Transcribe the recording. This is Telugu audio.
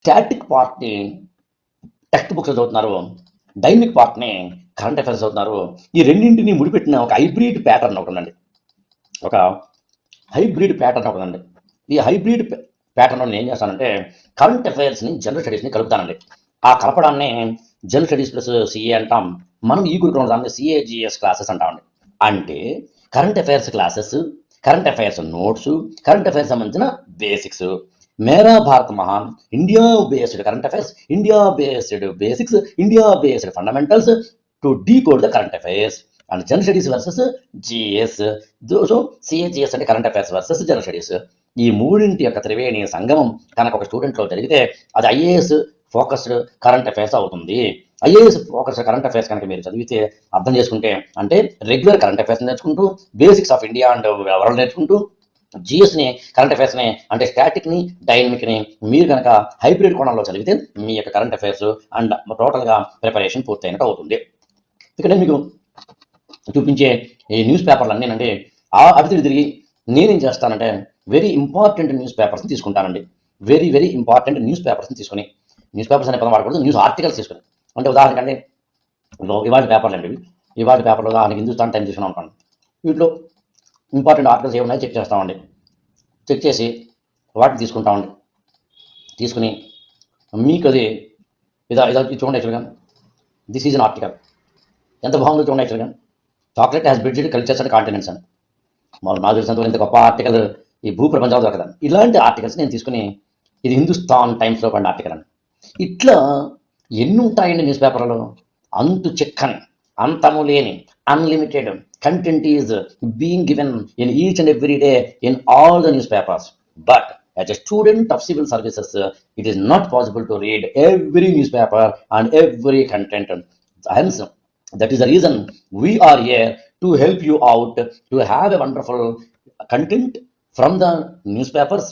స్టాటిక్ పార్ట్ని టెక్స్ట్ బుక్స్ చదువుతున్నారు, డైనమిక్ పార్ట్ని కరెంట్ అఫైర్స్ చదువుతున్నారు. ఈ రెండింటిని ముడిపెట్టిన ఒక హైబ్రిడ్ ప్యాటర్న్ ఒకటి ఉందండి. ఒక హైబ్రిడ్ ప్యాటర్న్ ఒకటి ఉందండి. ఈ హైబ్రిడ్ ప్యాటర్న్ నేను ఏం చేస్తానంటే కరెంట్ అఫైర్స్ని జనరల్ స్టడీస్ని కలుపుతానండి. ఆ కలపడాన్ని జనరల్ స్టడీస్ ప్లస్ సిఏ అంటాం. మనం ఈ గురుకులం దాన్ని సిఏజిఎస్ క్లాసెస్ అంటామండి. అంటే current affairs classes, current affairs notes, current affairs సంబంధించిన బేసిక్స్, మేరా భారత్ మహాన్, India based current affairs, India based basics, India based fundamentals to decode the current affairs and general studies versus GS. So CAGS అంటే current affairs versus general studies. ఈ మూడింటి యొక్క త్రివేణి సంగమం కనుక ఒక స్టూడెంట్లో జరిగితే అది ఐఏఎస్ ఫోకస్డ్ కరెంట్ అఫైర్స్ అవుతుంది. ఐఏఎస్ ఫోకస్డ్ కరెంట్ అఫైర్స్ కనుక మీరు చదివితే అర్థం చేసుకుంటే అంటే రెగ్యులర్ కరెంట్ అఫైర్స్ నేర్చుకుంటూ, basics of India and world నేర్చుకుంటూ, జిఎస్ని కరెంట్ అఫైర్స్ని అంటే స్టాటిక్ని డైనమిక్ని మీరు కనుక హైబ్రిడ్ కోణంలో చదివితే మీ యొక్క కరెంట్ అఫైర్స్ అండ్ టోటల్గా ప్రిపరేషన్ పూర్తయినట్టు అవుతుంది. ఇక్కడ మీకు చూపించే ఈ న్యూస్ పేపర్లు అన్నీ అటు తిరిగి నేనేం చేస్తానంటే వెరీ ఇంపార్టెంట్ న్యూస్ పేపర్స్ని తీసుకుంటానండి. వెరీ వెరీ ఇంపార్టెంట్ న్యూస్ పేపర్స్ని తీసుకుని, న్యూస్ పేపర్స్ అనే పదం వాడకూడదు, న్యూస్ ఆర్టికల్స్ తీసుకుని. అంటే ఉదాహరణకంటే ఇవాళ పేపర్లు అండి, ఇవాళ పేపర్లో ఆయనకి హిందుస్థాన్ టైం తీసుకున్నాం అనుకోండి. వీటిలో ఇంపార్టెంట్ ఆర్టికల్స్ ఏమున్నాయో చెక్ చేస్తామండి. చెక్ చేసి వాటిని తీసుకుంటామండి. తీసుకుని మీకు అది ఇది చూడండి. యాక్చువల్గా దిస్ ఈజ్ అన్ ఆర్టికల్. ఎంత బాగుందో చూడండి. యాక్చువల్గా chocolate has bridged cultures and continents అని. నాకు తెలిసినంత ఇంత గొప్ప ఆర్టికల్ ఈ భూ ప్రపంచంలో దొరకదని. ఇలాంటి ఆర్టికల్స్ నేను తీసుకుని ఇది హిందుస్థాన్ టైమ్స్లో పడిన ఆర్టికల్ అని. ఇట్లా ఎన్ని ఉంటాయండి న్యూస్ పేపర్లలో. అంతు చిక్కని, అంతము లేని, unlimited content is being given in each and every day in all the news papers. But as a student of civil services, it is not possible to read every newspaper and every content. Hence, that is the reason we are here to help you out to have a wonderful content from the newspapers